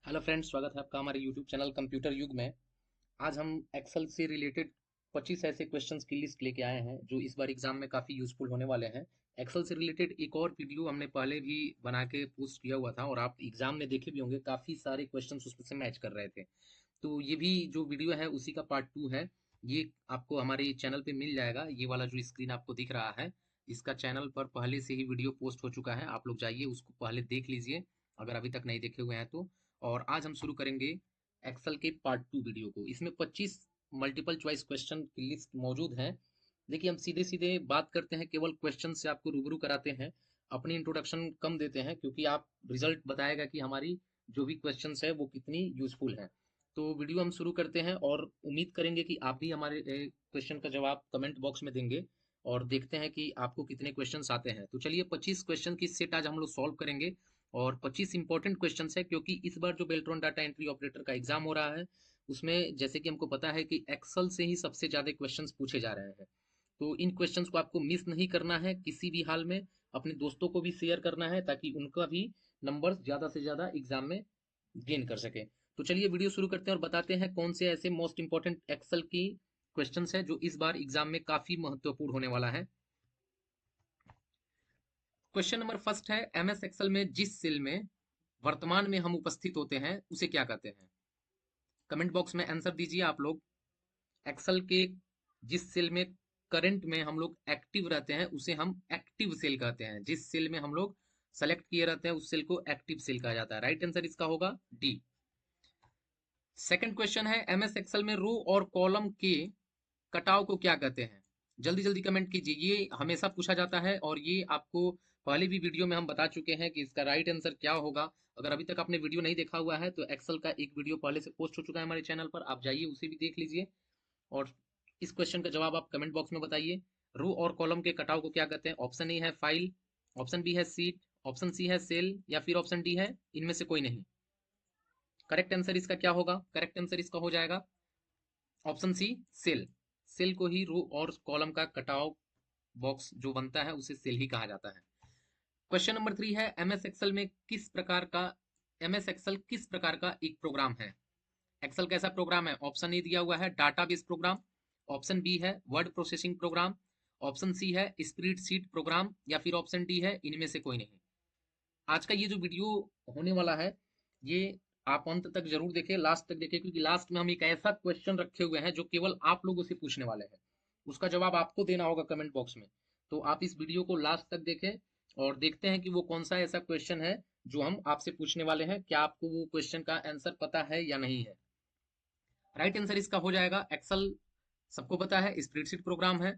Hello friends, स्वागत है आपका हमारे यूट्यूब चैनल कंप्यूटर युग में। आज हम एक्सेल से रिलेटेड 25 ऐसे क्वेश्चंस की लिस्ट लेके आए हैं जो इस बार एग्जाम में काफ़ी यूजफुल होने वाले हैं। एक्सेल से रिलेटेड एक और वीडियो हमने पहले भी बना के पोस्ट किया हुआ था और आप एग्जाम में देखे भी होंगे, काफ़ी सारे क्वेश्चंस उसमें से मैच कर रहे थे। तो ये भी जो वीडियो है उसी का पार्ट 2 है। ये आपको हमारे चैनल पे मिल जाएगा। ये वाला जो स्क्रीन आपको दिख रहा है, इसका चैनल पर पहले से ही वीडियो पोस्ट हो चुका है। आप लोग जाइए उसको पहले देख लीजिए अगर अभी तक नहीं देखे हुए हैं तो। और आज हम शुरू करेंगे एक्सेल के पार्ट 2 वीडियो को। इसमें 25 मल्टीपल चॉइस क्वेश्चन की लिस्ट मौजूद है। देखिए, हम सीधे सीधे बात करते हैं, केवल क्वेश्चन से आपको रूबरू कराते हैं। अपनी इंट्रोडक्शन कम देते हैं क्योंकि आप रिजल्ट बताएगा कि हमारी जो भी क्वेश्चंस है वो कितनी यूजफुल है। तो वीडियो हम शुरू करते हैं और उम्मीद करेंगे कि आप भी हमारे क्वेश्चन का जवाब कमेंट बॉक्स में देंगे और देखते हैं कि आपको कितने क्वेश्चंस आते हैं। तो चलिए, 25 क्वेश्चन की सेट आज हम लोग सॉल्व करेंगे और 25 इंपॉर्टेंट क्वेश्चंस है क्योंकि इस बार जो बेल्ट्रॉन डाटा एंट्री ऑपरेटर का एग्जाम हो रहा है उसमें जैसे कि हमको पता है कि एक्सेल से ही सबसे ज्यादा क्वेश्चंस पूछे जा रहे हैं। तो इन क्वेश्चंस को आपको मिस नहीं करना है किसी भी हाल में। अपने दोस्तों को भी शेयर करना है ताकि उनका भी नंबर्स ज्यादा से ज्यादा एग्जाम में गेन कर सके। तो चलिए वीडियो शुरू करते हैं और बताते हैं कौन से ऐसे मोस्ट इंपॉर्टेंट एक्सेल की क्वेश्चंस है जो इस बार एग्जाम में काफी महत्वपूर्ण होने वाला है। क्वेश्चन नंबर फर्स्ट है, एमएस एक्सेल में जिस सेल में वर्तमान में हम उपस्थित होते हैं उसे क्या कहते हैं? कमेंट बॉक्स में आंसर दीजिए आप लोग। एक्सेल के जिस सेल में करंट में हम लोग एक्टिव रहते हैं उसे हम एक्टिव सेल कहते हैं। जिस सेल में हम लोग सेलेक्ट किए रहते हैं उस सेल को एक्टिव सेल कहा जाता है। राइट आंसर इसका होगा डी। सेकंड क्वेश्चन है, एमएस एक्सेल में रो और कॉलम के कटाव को क्या कहते हैं? जल्दी जल्दी कमेंट कीजिए, ये हमेशा पूछा जाता है और ये आपको पहले भी वीडियो में हम बता चुके हैं कि इसका राइट आंसर क्या होगा। अगर अभी तक आपने वीडियो नहीं देखा हुआ है तो एक्सेल का एक वीडियो पहले से पोस्ट हो चुका है हमारे चैनल पर, आप जाइए उसे भी देख लीजिए और इस क्वेश्चन का जवाब आप कमेंट बॉक्स में बताइए। रो और कॉलम के कटाव को क्या कहते हैं? ऑप्शन ए है फाइल, ऑप्शन बी है सीट, ऑप्शन सी है सेल या फिर ऑप्शन डी है इनमें से कोई नहीं। करेक्ट आंसर इसका क्या होगा? करेक्ट आंसर इसका हो जाएगा ऑप्शन सी सेल। सेल को ही रो और कॉलम का कटाव बॉक्स जो बनता है उसे सेल ही कहा जाता है। क्वेश्चन नंबर 3 है, एमएस एक्सेल किस प्रकार का एक प्रोग्राम है? एक्सेल कैसा प्रोग्राम है? ऑप्शन ए दिया हुआ है डाटाबेस प्रोग्राम, ऑप्शन बी है word processing program, option C है स्प्रेडशीट प्रोग्राम या फिर ऑप्शन डी है इनमें से कोई नहीं। आज का ये जो वीडियो होने वाला है ये आप अंत तक जरूर देखें, लास्ट तक देखें, क्योंकि लास्ट में हम एक ऐसा क्वेश्चन रखे हुए हैं जो केवल आप लोगों से पूछने वाले हैं। उसका जवाब आपको देना होगा कमेंट बॉक्स में। तो आप इस वीडियो को लास्ट तक देखें और देखते हैं कि वो कौन सा ऐसा क्वेश्चन है जो हम आपसे पूछने वाले हैं। क्या आपको वो क्वेश्चन का आंसर पता है या नहीं है? राइट आंसर इसका हो जाएगा एक्सेल। सबको पता है स्प्रेडशीट प्रोग्राम है।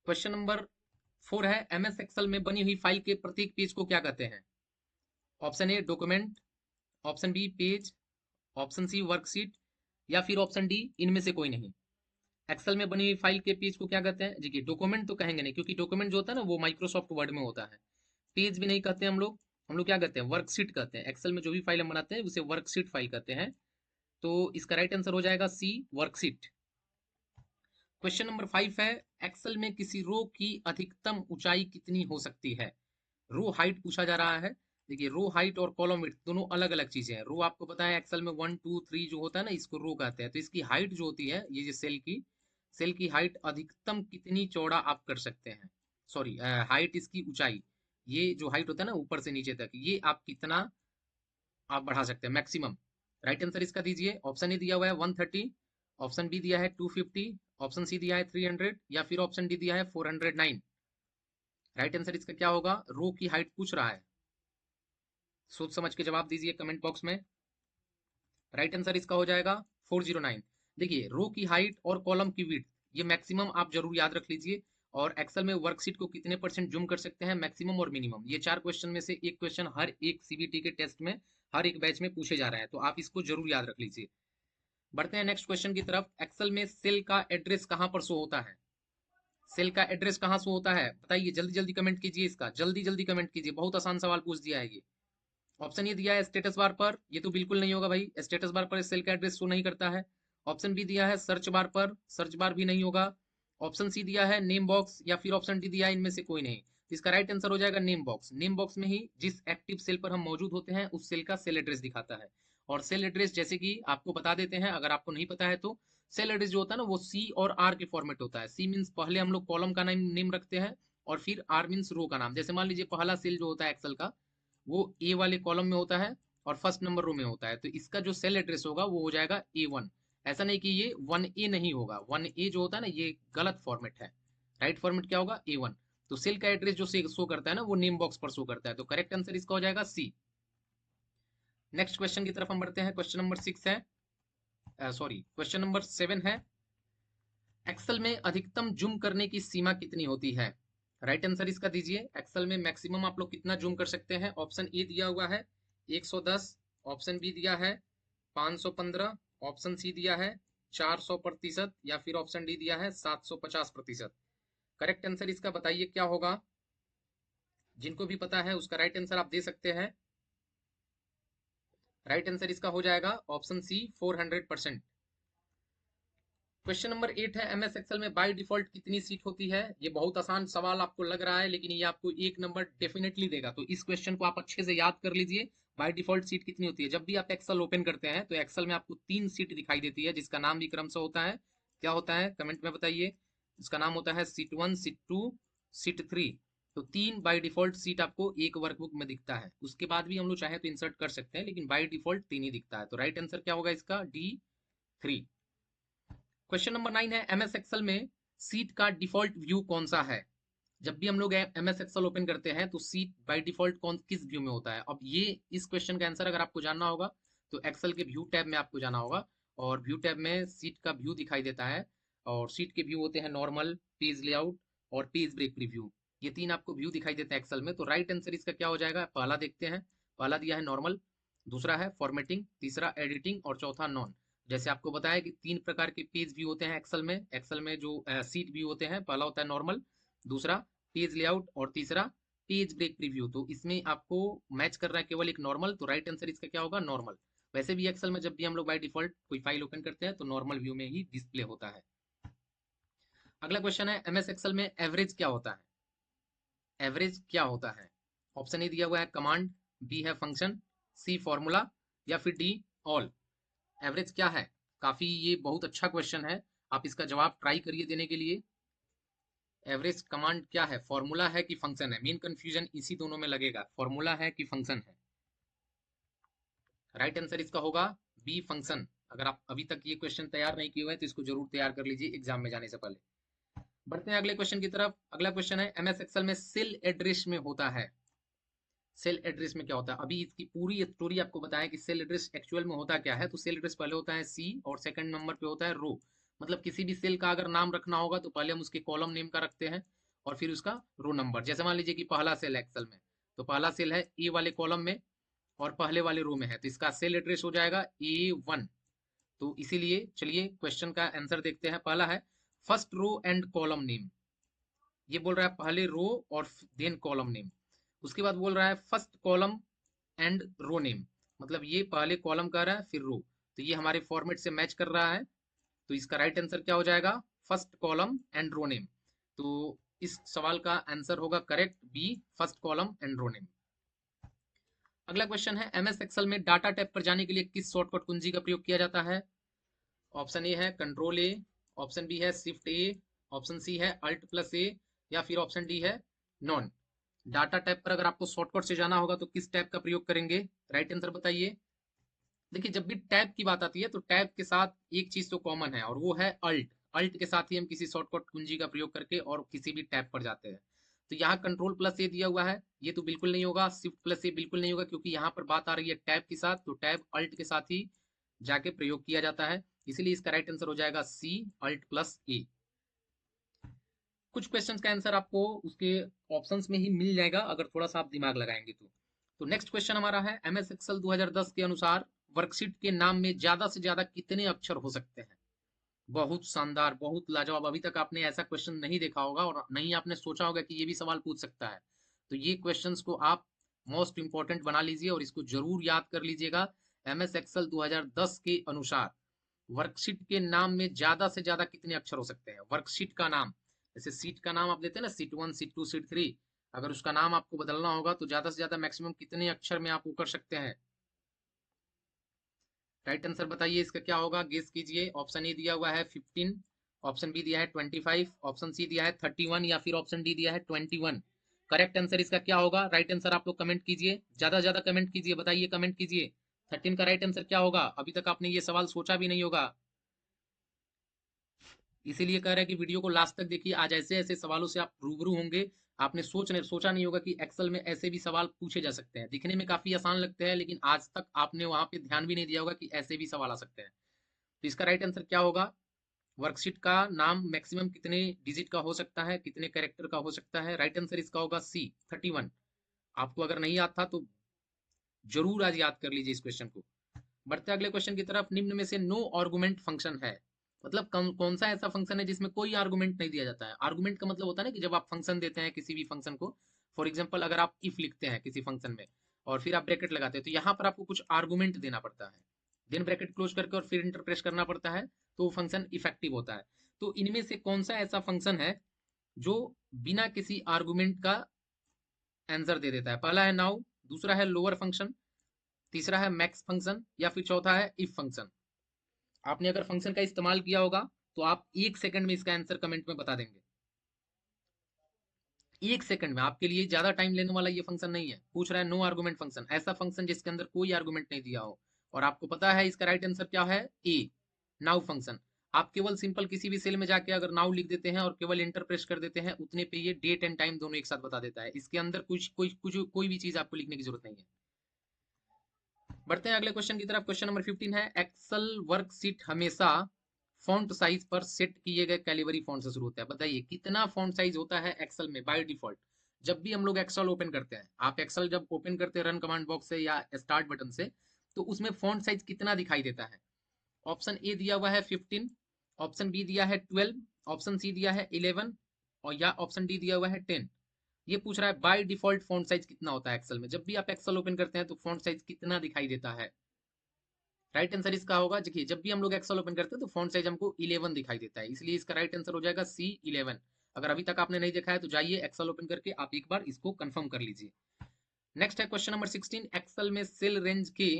क्वेश्चन नंबर 4 है, एमएस एक्सेल में बनी हुई फाइल के प्रत्येक पेज को क्या कहते हैं? Option A document, option B page, option C worksheet या फिर ऑप्शन डी इनमें से कोई नहीं। एक्सेल में बनी हुई फाइल के पेज को क्या कहते हैं? देखिए, डॉक्यूमेंट तो कहेंगे नहीं क्योंकि डॉक्यूमेंट जो होता है ना वो माइक्रोसॉफ्ट वर्ड में होता है। पेज भी नहीं कहते हम लोग क्या कहते हैं? वर्कशीट कहते हैं। एक्सेल में जो भी फाइल हम बनाते हैं उसे वर्कशीट फाइल कहते हैं। तो इसका राइट आंसर हो जाएगा सी वर्कशीट। क्वेश्चन नंबर 5 है, एक्सेल में किसी रो की अधिकतम ऊंचाई कितनी हो सकती है? रो हाइट पूछा जा रहा है। देखिए, रो हाइट और कॉलम विड्थ दोनों अलग अलग चीजें हैं। रो आपको पता है एक्सेल में 1 2 3 जो होता है ना इसको रो कहते हैं। तो इसकी हाइट जो होती है, ये जो सेल की हाइट अधिकतम कितनी चौड़ा आप कर सकते हैं? सॉरी, हाइट इसकी ऊंचाई, ये जो हाइट होता है ना ऊपर से नीचे तक, ये आप कितना आप बढ़ा सकते हैं मैक्सिमम। राइट आंसर इसका दीजिए। ऑप्शन ए दिया हुआ है 130, ऑप्शन बी दिया है 250, ऑप्शन सी दिया है 300 या फिर ऑप्शन डी दिया है 409। राइट आंसर इसका क्या होगा? रो की हाइट पूछ रहा है, सोच समझ के जवाब दीजिए कमेंट बॉक्स में। राइट आंसर इसका हो जाएगा 409। देखिए, रो की हाइट और कॉलम की विड्थ ये मैक्सिमम आप जरूर याद रख लीजिए। और एक्सेल में वर्कशीट को कितने परसेंट जूम कर सकते हैं, मैक्सिमम और मिनिमम, ये 4 क्वेश्चन में से एक क्वेश्चन हर एक सीबीटी के टेस्ट में हर एक बैच में पूछे जा रहे हैं, तो आप इसको जरूर याद रख लीजिए। बढ़ते हैं नेक्स्ट क्वेश्चन की तरफ। एक्सेल में सेल का एड्रेस कहां पर शो होता है? सेल का एड्रेस कहां शो होता है बताइए, जल्दी जल्दी कमेंट कीजिए, इसका जल्दी जल्दी कमेंट कीजिए, बहुत आसान सवाल पूछ दिया है ये। ऑप्शन ये दिया है स्टेटस बार पर, ये तो बिल्कुल नहीं होगा भाई, स्टेटस बार पर सेल का एड्रेस शो नहीं करता है। ऑप्शन बी दिया है सर्च बार पर, सर्च बार भी नहीं होगा। ऑप्शन सी दिया है नेम बॉक्स या फिर ऑप्शन डी दिया है इनमें से कोई नहीं। इसका राइट आंसर हो जाएगा नेम बॉक्स। नेम बॉक्स में ही जिस एक्टिव सेल पर हम मौजूद होते हैं उस सेल का सेल एड्रेस दिखाता है। और सेल एड्रेस जैसे कि आपको बता देते हैं, अगर आपको नहीं पता है तो सेल एड्रेस जो होता है ना वो सी और आर के फॉर्मेट होता है। सी मीन्स पहले हम लोग कॉलम का नेम रखते हैं और फिर आर मीन्स रो का नाम। जैसे मान लीजिए पहला सेल जो होता है एक्सेल का वो ए वाले कॉलम में होता है और फर्स्ट नंबर रो में होता है, तो इसका जो सेल एड्रेस होगा वो हो जाएगा A1। ऐसा नहीं कि ये 1A नहीं होगा, 1A जो होता है ना ये गलत फॉर्मेट है। राइट फॉर्मेट क्या होगा? A1। तो सेल का एड्रेस जो शो करता है ना वो नेम बॉक्स पर शो करता है, तो करेक्ट आंसर इसका हो जाएगा सी। नेक्स्ट क्वेश्चन की तरफ हम बढ़ते हैं। क्वेश्चन नंबर 6 है, क्वेश्चन नंबर 7 है, एक्सेल में अधिकतम जूम करने की सीमा कितनी होती है? राइट आंसर इसका दीजिए। एक्सेल में मैक्सिमम आप लोग कितना जूम कर सकते हैं? ऑप्शन ए दिया हुआ है 110, ऑप्शन बी दिया है 515, ऑप्शन सी दिया है 400%, या फिर ऑप्शन डी दिया है 750%। करेक्ट आंसर इसका बताइए क्या होगा? जिनको भी पता है उसका राइट आंसर आप दे सकते हैं। राइट आंसर इसका हो जाएगा ऑप्शन सी 400%। क्वेश्चन नंबर 8 है, एमएस एक्सेल में बाय डिफॉल्ट कितनी सीट होती है? ये बहुत आसान सवाल आपको लग रहा है, लेकिन ये आपको 1 नंबर डेफिनेटली देगा, तो इस क्वेश्चन को आप अच्छे से याद कर लीजिए। बाय डिफॉल्ट सीट कितनी होती है? जब भी आप एक्सेल ओपन करते हैं तो एक्सेल में आपको 3 सीट दिखाई देती है, जिसका नाम भी क्रमशः होता है, क्या होता है कमेंट में बताइए। इसका नाम होता है सीट 1, सीट 2, सीट 3। तो 3 बाय डिफॉल्ट सीट आपको एक वर्कबुक में दिखता है। उसके बाद भी हम लोग चाहे तो इंसर्ट कर सकते हैं, लेकिन बाय डिफॉल्ट 3 ही दिखता है। तो राइट आंसर क्या होगा इसका? D3। क्वेश्चन नंबर 9 है, एमएस एक्सेल में सीट का डिफॉल्ट व्यू कौन सा है? जब भी हम लोग एमएस एक्सेल ओपन करते हैं तो सीट बाय डिफॉल्ट किस व्यू में होता है? अब ये इस क्वेश्चन का आंसर अगर आपको जानना होगा तो एक्सेल के व्यू टैब में आपको जाना होगा, और व्यू टैब में सीट का व्यू दिखाई देता है, और सीट के व्यू होते हैं नॉर्मल, पेज लेआउट और पेज ब्रेक प्रीव्यू। ये 3 आपको व्यू दिखाई देते हैं एक्सेल में। तो राइट आंसर इसका क्या हो जाएगा? पहला देखते हैं। पहला दिया है नॉर्मल, दूसरा है फॉर्मेटिंग, तीसरा एडिटिंग और चौथा नॉन। जैसे आपको बताया कि 3 प्रकार के पेज व्यू होते हैं एक्सेल में। एक्सेल में जो सीट व्यू होते हैं, पहला होता है नॉर्मल, दूसरा पेज लेआउट और तीसरा पेज ब्रेक प्रीव्यू। तो इसमें आपको मैच कर रहा है केवल एक नॉर्मल, तो राइट आंसर इसका क्या होगा? नॉर्मल। वैसे भी एक्सेल में जब भी हम लोग बाय डिफॉल्ट कोई फाइल ओपन करते हैं तो नॉर्मल व्यू में ही डिस्प्ले होता है। अगला क्वेश्चन है, एमएस एक्सेल में एवरेज क्या होता है? एवरेज क्या होता है? ऑप्शन ए दिया हुआ है कमांड, बी है फंक्शन, सी फॉर्मूला, या फिर डी ऑल। एवरेज क्या है? काफी ये बहुत अच्छा क्वेश्चन है, आप इसका जवाब ट्राई करिए देने के लिए। एवरेज कमांड क्या है? फॉर्मूला है कि फंक्शन है? मेन कंफ्यूजन इसी दोनों में लगेगा, फॉर्मूला है कि फंक्शन है। राइट आंसर इसका होगा बी फंक्शन। अगर आप अभी तक ये क्वेश्चन तैयार नहीं किए हुए हैं तो इसको जरूर तैयार कर लीजिए एग्जाम में जाने से पहले। बढ़ते हैं अगले क्वेश्चन की तरफ। अगला क्वेश्चन है, एमएस एक्सेल में सेल एड्रेस में होता है। सेल एड्रेस में क्या होता है? अभी इसकी पूरी स्टोरी आपको बताया कि सेल एड्रेस एक्चुअल में होता क्या है। तो सेल एड्रेस पहले होता है सी और सेकंड नंबर पे होता है रो। मतलब किसी भी सेल का अगर नाम रखना होगा तो पहले हम उसके कॉलम नेम का रखते हैं और फिर उसका रो नंबर। जैसे मान लीजिए कि पहला सेल है एक्सेल में, तो पहला सेल है ए वाले कॉलम में और पहले वाले रो में है, तो इसका सेल एड्रेस हो जाएगा A1। तो इसीलिए चलिए क्वेश्चन का आंसर देखते हैं। पहला है first row and column name. ये बोल रहा है पहले रो और देन कॉलम नेम। उसके बाद बोल रहा है first column and row name, मतलब ये पहले कॉलम कह रहा है फिर रो, तो ये हमारे फॉर्मेट से मैच कर रहा है। तो इसका राइट आंसर क्या हो जाएगा? First column and row name. तो इस सवाल का आंसर होगा correct B, first column and row name. अगला क्वेश्चन है, एमएस एक्सेल में डाटा टैब पर जाने के लिए किस शॉर्टकट कुंजी का प्रयोग किया जाता है? ऑप्शन ए है कंट्रोल ए, ऑप्शन बी है शिफ्ट ए, ऑप्शन सी है अल्ट प्लस ए, या फिर ऑप्शन डी है नॉन। डाटा टैब पर अगर आपको शॉर्टकट से जाना होगा तो किस टैब का प्रयोग करेंगे? राइट आंसर बताइए। देखिए जब भी टैब की बात आती है तो टैब के साथ एक चीज तो कॉमन है और वो है अल्ट। अल्ट के साथ ही हम किसी शॉर्टकट कुंजी का प्रयोग करके और किसी भी टैब पर जाते हैं। तो यहाँ कंट्रोल प्लस ए दिया हुआ है, ये तो बिल्कुल नहीं होगा। शिफ्ट प्लस ए बिल्कुल नहीं होगा, क्योंकि यहाँ पर बात आ रही है टैब के साथ, तो टैब अल्ट के साथ ही जाके प्रयोग किया जाता है। इसीलिए इसका राइट आंसर हो जाएगा सी, अल्ट प्लस ए। कुछ क्वेश्चंस का आंसर आपको उसके ऑप्शंस में ही मिल जाएगा अगर थोड़ा सा आप दिमाग लगाएंगे तो नेक्स्ट क्वेश्चन हमारा है, एमएस एक्सेल 2010 के अनुसार वर्कशीट के नाम में ज्यादा से ज्यादा कितने अक्षर हो सकते हैं? बहुत शानदार, बहुत लाजवाब। अभी तक आपने ऐसा क्वेश्चन नहीं देखा होगा और नहीं आपने सोचा होगा कि ये भी सवाल पूछ सकता है। तो ये क्वेश्चंस को आप मोस्ट इंपॉर्टेंट बना लीजिए और इसको जरूर याद कर लीजिएगा। एमएस एक्सेल 2010 के अनुसार वर्कशीट के नाम में ज्यादा से ज्यादा कितने अक्षर हो सकते हैं? वर्कशीट का नाम, जैसे सीट का नाम आप देते हैं ना, सीट 1, सीट 2, सीट 3, अगर उसका नाम आपको बदलना होगा तो ज्यादा से ज्यादा मैक्सिमम कितने अक्षर में आप वो कर सकते हैं? राइट आंसर बताइए इसका क्या होगा, गेस कीजिए। ऑप्शन ए दिया हुआ है 15, ऑप्शन बी दिया है 25, ऑप्शन सी दिया है 31 या फिर ऑप्शन डी दिया है 21। करेक्ट आंसर इसका क्या होगा? राइट आंसर आप लोग कमेंट कीजिए, ज्यादा से ज्यादा कमेंट कीजिए, बताइए, कमेंट कीजिए 13 का राइट आंसर क्या होगा। अभी तक आपने ये सवाल सोचा भी नहीं होगा, इसीलिए कह रहे हैं कि वीडियो को लास्ट तक देखिए। आज ऐसे ऐसे सवालों से आप रूबरू होंगे, आपने सोचा नहीं होगा कि एक्सेल में ऐसे भी सवाल पूछे जा सकते हैं। दिखने में काफी आसान लगते हैं, लेकिन आज तक आपने वहां पे ध्यान भी नहीं दिया होगा कि ऐसे भी सवाल आ सकते हैं। तो इसका राइट आंसर क्या होगा? वर्कशीट का नाम मैक्सिमम कितने डिजिट का हो सकता है, कितने कैरेक्टर का हो सकता है? राइट आंसर इसका होगा सी, 31। आपको अगर नहीं आता तो जरूर आज याद कर लीजिए इस क्वेश्चन को। बढ़ते अगले क्वेश्चन की तरफ। निम्न में से नो आर्गुमेंट फंक्शन है, मतलब कौन सा ऐसा फंक्शन है जिसमें कोई आर्गुमेंट नहीं दिया जाता है? आर्गुमेंट का मतलब होता है ना कि जब आप फंक्शन देते हैं किसी भी फंक्शन को, फॉर एग्जांपल अगर आप इफ लिखते हैं किसी फंक्शन में और फिर आप ब्रैकेट लगाते हैं, तो यहाँ पर आपको कुछ आर्गुमेंट देना पड़ता है, देन ब्रैकेट क्लोज करके और फिर इंटर प्रेस करना पड़ता है, तो वो फंक्शन इफेक्टिव होता है। तो इनमें से कौन सा ऐसा फंक्शन है जो बिना किसी आर्गुमेंट का आंसर दे देता है? पहला है नाउ, दूसरा है लोअर फंक्शन, तीसरा है मैक्स फंक्शन, या फिर चौथा है इफ फंक्शन। आपने अगर फंक्शन का इस्तेमाल किया होगा तो आप 1 सेकंड में इसका आंसर कमेंट में बता देंगे। 1 सेकंड में, आपके लिए ज्यादा टाइम लेने वाला ये फंक्शन नहीं है। पूछ रहा है नो आर्गुमेंट फंक्शन, ऐसा फंक्शन जिसके अंदर कोई आर्गुमेंट नहीं दिया हो। और आपको पता है इसका राइट आंसर क्या है? ए, नाउ फंक्शन। आप केवल सिंपल किसी भी सेल में जाके अगर नाउ लिख देते हैं और केवल इंटर प्रेस कर देते हैं, उतने पे ये डेट एंड टाइम दोनों एक साथ बता देता है। इसके अंदर कोई भी चीज आपको लिखने की जरूरत नहीं है। बढ़ते हैं अगले क्वेश्चन की तरफ। क्वेश्चन नंबर 15 है, एक्सेल वर्कशीट हमेशा फॉन्ट साइज पर सेट किए गए कैलिबरी फॉन्ट से शुरू होता है। बताइए कितना फॉन्ट साइज होता है एक्सेल में बाय डिफॉल्ट? जब भी हम लोग एक्सेल ओपन करते हैं, आप एक्सेल जब ओपन करते हैं रन कमांड बॉक्स से या स्टार्ट बटन से, तो उसमें फॉन्ट साइज कितना दिखाई देता है? ऑप्शन ए दिया हुआ है 15, ऑप्शन बी दिया है 12, ऑप्शन सी दिया है 11 और या ऑप्शन डी दिया हुआ है 10। ये पूछ रहा है बाय डिफॉल्ट फॉन्ट साइज कितना होता है एक्सेल में। जब भी आप एक्सेल ओपन करते हैं तो फॉन्ट साइज कितना दिखाई देता है? राइट आंसर इसका होगा, देखिए जब भी हम लोग एक्सेल ओपन करते हैं तो फॉन्ट साइज हमको 11 दिखाई देता है, इसलिए इसका राइट आंसर हो जाएगा सी, 11। अगर अभी तक आपने नहीं देखा है तो जाइए एक्सेल ओपन करके आप एक बार इसको कंफर्म कर लीजिए। नेक्स्ट है क्वेश्चन नंबर 16, एक्सेल में सेल रेंज के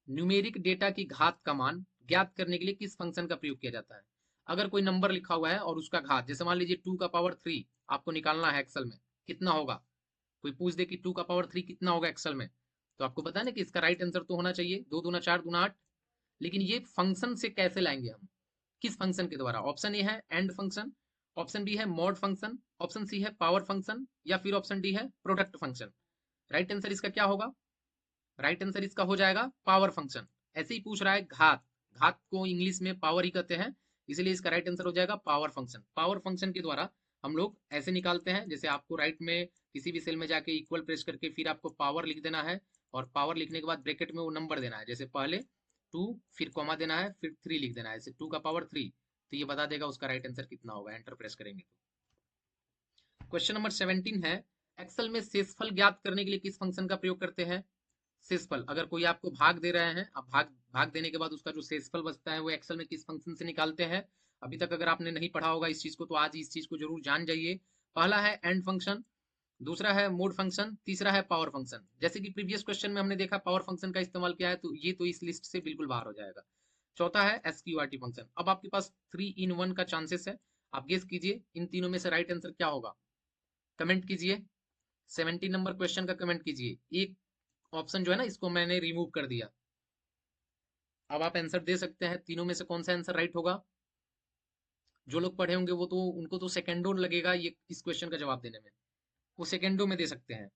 न्यूमेरिक डेटा की घात का मान ज्ञात करने के लिए किस फंक्शन का प्रयोग किया जाता है? अगर कोई नंबर लिखा हुआ है और उसका घात, जैसे मान लीजिए 2 का पावर 3 आपको निकालना है एक्सेल में, कितना होगा? कोई पूछ दे कि 2 का पावर 3 कितना होगा एक्सेल में, तो आपको पता है ना कि इसका राइट आंसर तो होना चाहिए 2 दूना 4 दूना 8। लेकिन ये फंक्शन से कैसे लाएंगे हम, किस फंक्शन के द्वारा? ऑप्शन ए है एंड फंक्शन, ऑप्शन बी है मॉड फंक्शन, ऑप्शन सी है पावर फंक्शन, या फिर ऑप्शन डी है प्रोडक्ट फंक्शन। राइट आंसर इसका क्या होगा? राइट आंसर इसका हो जाएगा पावर फंक्शन। ऐसे ही पूछ रहा है घात, घात को इंग्लिश में पावर ही कहते हैं, इसलिए इसका राइट आंसर हो जाएगा पावर फंक्शन। पावर फंक्शन के द्वारा हम लोग ऐसे निकालते हैं, जैसे आपको राइट में किसी भी सेल में जाके इक्वल प्रेस करके फिर आपको पावर लिख देना है, और पावर लिखने के बाद ब्रैकेट में वो नंबर देना है, जैसे पहले 2 फिर कॉमा देना है फिर 3 लिख देना है, जैसे 2 का पावर 3, तो ये बता देगा उसका राइट आंसर कितना होगा एंटर प्रेस करेंगे तो। क्वेश्चन नंबर 17 है, एक्सेल में शेषफल ज्ञात करने के लिए किस फंक्शन का प्रयोग करते हैं? शेषफल, अगर कोई आपको भाग दे रहे हैं, अब भाग भाग देने के बाद उसका जो शेषफल बचता है वो एक्सेल में किस फंक्शन से निकालते हैं? अभी तक अगर आपने नहीं पढ़ा होगा इस चीज को तो आज इस चीज को जरूर जान जाइए। पहला है एंड फंक्शन, दूसरा है मोड फंक्शन, तीसरा है पावर फंक्शन। जैसे कि प्रीवियस क्वेश्चन में हमने देखा पावर फंक्शन का इस्तेमाल किया है, तो ये तो इस लिस्ट से बिल्कुल बाहर हो जाएगा। चौथा है एसक्यूआरटी फंक्शन। अब आपके पास 3 in 1 का चांसेस है, आप गेस कीजिए इन तीनों में से राइट आंसर क्या होगा? कमेंट कीजिए, 17 नंबर क्वेश्चन का कमेंट कीजिए। एक ऑप्शन जो है ना इसको मैंने रिमूव कर दिया। अब आप आंसर दे सकते हैं तीनों में से कौन सा आंसर राइट होगा। जो लोग पढ़े होंगे वो तो उनको तो सेकेंडों लगेगा ये इस क्वेश्चन का जवाब देने में, वो सेकेंडों में दे सकते हैं।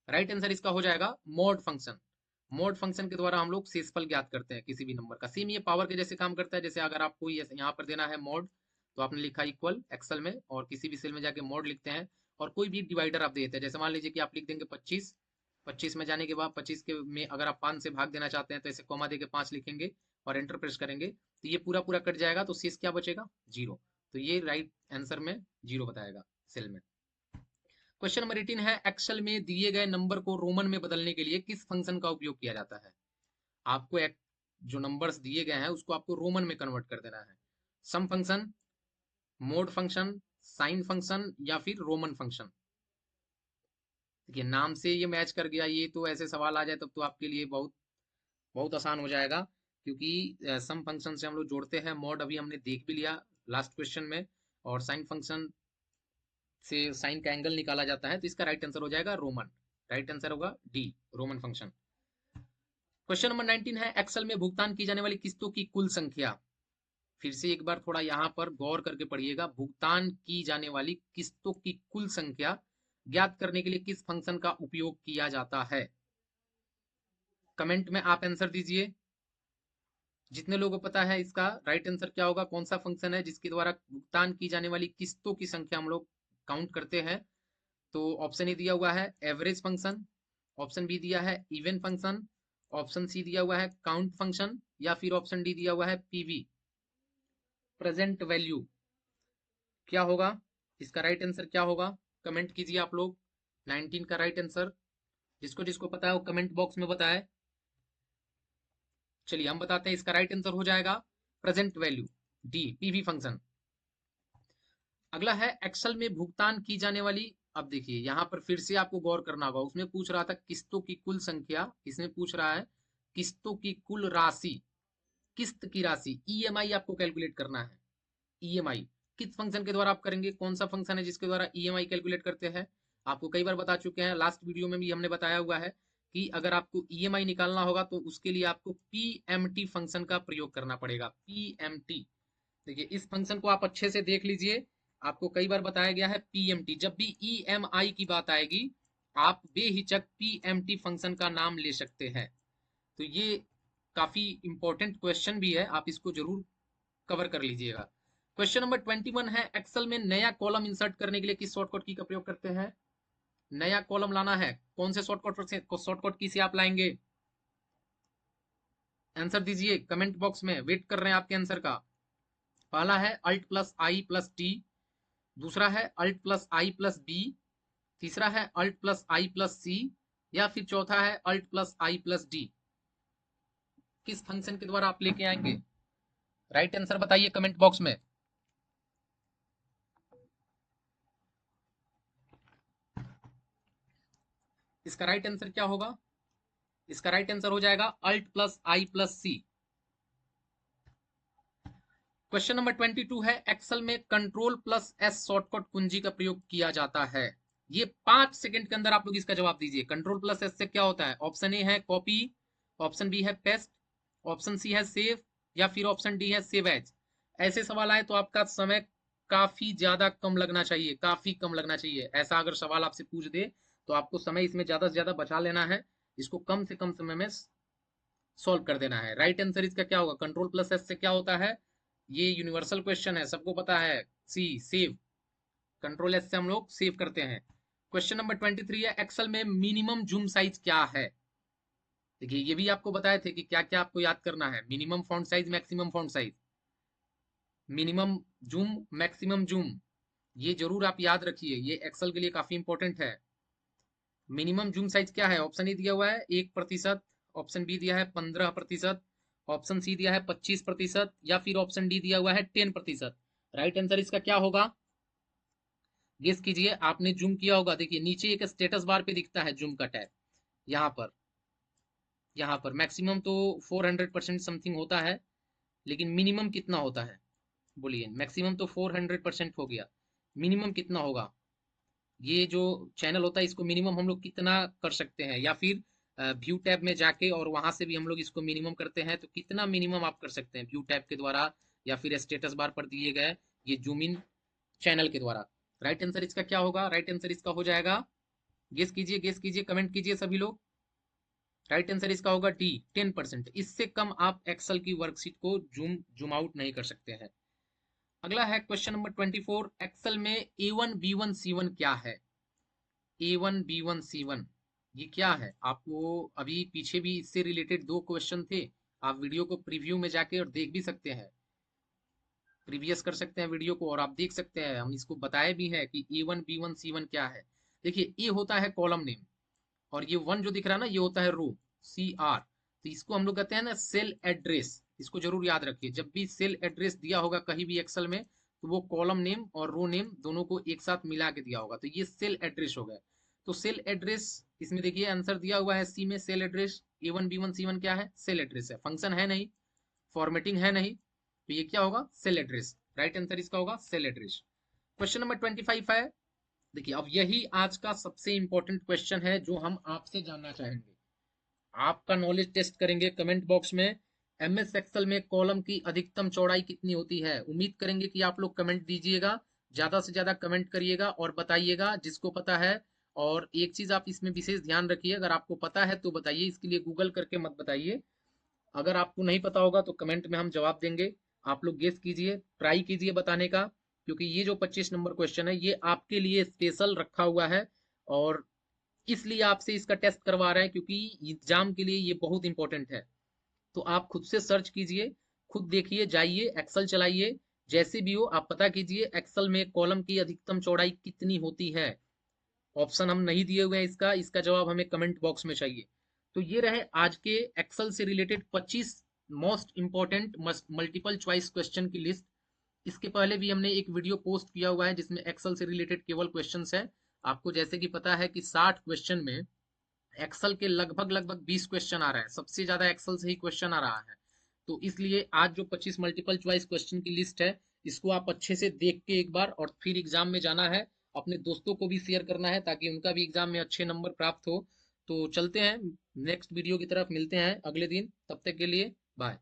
राइट आंसर इसका हो जाएगा मॉड फंक्शन। मॉड फंक्शन के द्वारा हम लोग शेषफल ज्ञात करते हैं किसी भी नंबर का। सेम ये पावर के जैसे काम करता है, जैसे अगर आपको यहाँ पर देना है मॉड, तो आपने लिखा इक्वल एक्सेल में और किसी भी सेल में जाके मॉड लिखते हैं, और कोई भी डिवाइडर आप देते हैं, जैसे मान लीजिए कि आप लिख देंगे 25, 25 में जाने के बाद 25 के में अगर आप 5 से भाग देना चाहते हैं तो ऐसे कॉमा देके 5 लिखेंगे और एंटर प्रेस करेंगे, तो ये पूरा पूरा कट जाएगा, तो शेष क्या बचेगा? 0। तो ये राइट आंसर में 0 बताएगा सेल में। क्वेश्चन नंबर 18 है, एक्सेल में दिए गए नंबर को रोमन में बदलने के लिए किस फंक्शन का उपयोग किया जाता है? आपको एक जो नंबर्स दिए गए हैं उसको आपको रोमन में कन्वर्ट कर देना है। Sum function, mode function, sine function, या फिर रोमन फंक्शन। देखिए नाम से ये मैच कर गया, ये तो ऐसे सवाल आ जाए तब तो आपके लिए बहुत बहुत आसान हो जाएगा, क्योंकि सम फंक्शन से हम लोग जोड़ते हैं, मॉड अभी हमने देख भी लिया लास्ट क्वेश्चन में, और साइन फंक्शन से साइन का एंगल निकाला जाता है, तो इसका राइट आंसर हो जाएगा रोमन। राइट आंसर होगा D, Roman function. Question number 19 है, एक्सेल में भुगतान की जाने वाली किस्तों की कुल संख्या। फिर से एक बार थोड़ा यहाँ पर गौर करके पढ़िएगा, भुगतान की जाने वाली किस्तों की कुल संख्या ज्ञात करने के लिए किस फंक्शन का उपयोग किया जाता है। कमेंट में आप आंसर दीजिए, जितने लोगों को पता है इसका राइट आंसर क्या होगा, कौन सा फंक्शन है जिसके द्वारा भुगतान की जाने वाली किस्तों की संख्या हम लोग काउंट करते हैं। तो ऑप्शन ए दिया हुआ है एवरेज फंक्शन, ऑप्शन बी दिया है इवन फंक्शन, ऑप्शन सी दिया हुआ है काउंट फंक्शन, या फिर ऑप्शन डी दिया हुआ है पीवी, प्रेजेंट वैल्यू। क्या होगा इसका राइट आंसर, क्या होगा कमेंट कीजिए आप लोग। 19 का राइट आंसर जिसको जिसको पता है वो कमेंट बॉक्स में बताए। चलिए हम बताते हैं, इसका राइट आंसर हो जाएगा present value, D, PV function. अगला है, एक्सेल में भुगतान की जाने वाली, अब देखिए यहाँ पर फिर से आपको गौर करना होगा, उसमें पूछ रहा था किस्तों की कुल संख्या, इसमें पूछ रहा है किस्तों की कुल राशि, किस्त की राशि, ईएमआई आपको कैलकुलेट करना है। ईएमआई किस फंक्शन के द्वारा आप करेंगे, कौन सा फंक्शन है जिसके द्वारा ईएमआई कैलकुलेट करते हैं। आपको कई बार बता चुके हैं, लास्ट वीडियो में भी हमने बताया हुआ है कि अगर आपको ईएमआई निकालना होगा तो उसके लिए आपको पीएमटी फंक्शन का प्रयोग करना पड़ेगा। पीएमटी, देखिए इस फंक्शन को आप अच्छे से देख लीजिए, आपको कई बार बताया गया है पीएमटी। जब भी ईएमआई की बात आएगी आप बेहिचक पीएमटी फंक्शन का नाम ले सकते हैं। तो ये काफी इंपॉर्टेंट क्वेश्चन भी है, आप इसको जरूर कवर कर लीजिएगा। क्वेश्चन नंबर 21 है, एक्सेल में नया कॉलम इंसर्ट करने के लिए किस शॉर्टकट की का प्रयोग करते हैं। नया कॉलम लाना है, कौन से शॉर्टकट की से आप लाएंगे, आंसर दीजिए कमेंट बॉक्स में, वेट कर रहे हैं आपके आंसर का। पहला है अल्ट प्लस आई प्लस टी, दूसरा है अल्ट प्लस आई प्लस बी, तीसरा है अल्ट प्लस आई प्लस सी, या फिर चौथा है अल्ट प्लस आई प्लस डी। किस फंक्शन के द्वारा आप लेके आएंगे, राइट आंसर बताइए कमेंट बॉक्स में। इसका राइट आंसर क्या होगा, इसका राइट आंसर हो जाएगा अल्ट प्लस आई प्लस सी। क्वेश्चन नंबर 22 है, एक्सेल में कंट्रोल प्लस एस शॉर्टकट कुंजी का प्रयोग किया जाता है। ये 5 सेकंड के अंदर आप लोग इसका जवाब दीजिए। कंट्रोल प्लस एस से क्या होता है, ऑप्शन ए है कॉपी, ऑप्शन बी है पेस्ट, ऑप्शन सी है सेव, या फिर ऑप्शन डी है सेव एज। ऐसे सवाल आए तो आपका समय काफी ज्यादा कम लगना चाहिए, काफी कम लगना चाहिए। ऐसा अगर सवाल आपसे पूछ दे तो आपको समय इसमें ज्यादा से ज्यादा बचा लेना है, इसको कम से कम समय में सॉल्व कर देना है। राइट आंसर इसका क्या होगा, कंट्रोल प्लस एस से क्या होता है, ये यूनिवर्सल क्वेश्चन है, सबको पता है, सी, सेव। कंट्रोल एस से हम लोग सेव करते हैं। क्वेश्चन नंबर 23 है, एक्सेल में मिनिमम जूम साइज क्या है। देखिए ये भी आपको बताए थे कि क्या क्या आपको याद करना है, minimum font size, maximum font size, minimum zoom, maximum zoom, ये जरूर आप याद रखिए, ये एक्सेल के लिए काफी इंपॉर्टेंट है। मिनिमम जूम साइज क्या है, ऑप्शन ए दिया हुआ है 1%, ऑप्शन बी दिया है 15%, ऑप्शन सी दिया है 25%, या फिर ऑप्शन डी दिया हुआ है 10%। राइट आंसर इसका क्या होगा, गेस कीजिए। आपने जूम किया होगा, देखिए नीचे एक स्टेटस बार पे दिखता है जूम का टैब, यहाँ पर, यहाँ पर मैक्सिमम तो 400% समथिंग होता है, लेकिन मिनिमम कितना होता है, बोलिए। मैक्सिमम तो 400% हो गया, मिनिमम कितना होगा। ये जो चैनल होता है इसको मिनिमम हम लोग कितना कर सकते हैं, या फिर व्यू टैब में जाके और वहां से भी हम लोग इसको मिनिमम करते हैं, तो कितना मिनिमम आप कर सकते हैं व्यू टैब के द्वारा या फिर स्टेटस बार पर दिए गए ये जूम इन चैनल के द्वारा। राइट आंसर इसका क्या होगा, राइट आंसर इसका हो जाएगा, गेस कीजिए, गेस कीजिए, कमेंट कीजिए सभी लोग। राइट आंसर इसका होगा डी, 10%। इससे कम आप एक्सेल की वर्कशीट को जूम आउट नहीं कर सकते हैं। अगला है क्वेश्चन नंबर 24, एक्सेल में A1 B1 C1 क्या है। A1 B1 C1 ये क्या है, आपको अभी पीछे भी इससे रिलेटेड 2 क्वेश्चन थे, आप वीडियो को प्रीव्यू में जाके और देख भी सकते हैं, प्रीवियस कर सकते हैं वीडियो को और आप देख सकते हैं, हम इसको बताए भी हैं कि A1 B1 C1 क्या है। देखिए ए होता है कॉलम नेम, और ये 1 जो दिख रहा है ना ये होता है रो, CR। तो इसको हम लोग कहते हैं ना सेल एड्रेस, इसको जरूर याद रखिए, जब भी सेल एड्रेस दिया होगा कहीं भी एक्सेल में तो वो कॉलम नेम और रो नेम दोनों को एक साथ मिला के दिया होगा, तो ये सेल एड्रेस हो गया। तो सेल एड्रेस इसमें देखिए आंसर दिया हुआ है सी में, cell address A1 B1 C1 क्या है, सेल एड्रेस है, फंक्शन है नहीं, फॉर्मेटिंग है नहीं, तो ये क्या होगा, सेल एड्रेस। राइट आंसर इसका होगा सेल एड्रेस। क्वेश्चन नंबर 25 है, देखिए अब यही आज का सबसे इंपॉर्टेंट क्वेश्चन है जो हम आपसे जानना चाहेंगे, आपका नॉलेज टेस्ट करेंगे कमेंट बॉक्स में। MS एक्सेल में कॉलम की अधिकतम चौड़ाई कितनी होती है? उम्मीद करेंगे कि आप लोग कमेंट दीजिएगा, ज्यादा से ज्यादा कमेंट करिएगा और बताइएगा जिसको पता है। और एक चीज आप इसमें विशेष ध्यान रखिए, अगर आपको पता है तो बताइए, इसके लिए गूगल करके मत बताइए। अगर आपको नहीं पता होगा तो कमेंट में हम जवाब देंगे, आप लोग गेस कीजिए, ट्राई कीजिए बताने का, क्योंकि ये जो 25 नंबर क्वेश्चन है ये आपके लिए स्पेशल रखा हुआ है और इसलिए आपसे इसका टेस्ट करवा रहे हैं, क्योंकि एग्जाम के लिए ये बहुत इंपॉर्टेंट है। तो आप खुद से सर्च कीजिए, खुद देखिए, जाइए एक्सेल चलाइए, जैसे भी हो आप पता कीजिए एक्सेल में कॉलम की अधिकतम चौड़ाई कितनी होती है। ऑप्शन हम नहीं दिए हुए हैं, इसका जवाब हमें कमेंट बॉक्स में चाहिए। तो ये रहे आज के एक्सेल से related 25 most important multiple choice question की लिस्ट। इसके पहले भी हमने एक वीडियो पोस्ट किया हुआ है जिसमें एक्सेल से रिलेटेड केवल क्वेश्चंस है। आपको जैसे कि पता है कि 60 क्वेश्चन में एक्सेल के लगभग लगभग 20 क्वेश्चन आ रहा है, सबसे ज्यादा एक्सेल से ही क्वेश्चन आ रहा है। तो इसलिए आज जो 25 मल्टीपल चॉइस क्वेश्चन की लिस्ट है, इसको आप अच्छे से देख के एक बार और फिर एग्जाम में जाना है, अपने दोस्तों को भी शेयर करना है ताकि उनका भी एग्जाम में अच्छे नंबर प्राप्त हो। तो चलते हैं नेक्स्ट वीडियो की तरफ, मिलते हैं अगले दिन, तब तक के लिए बाय।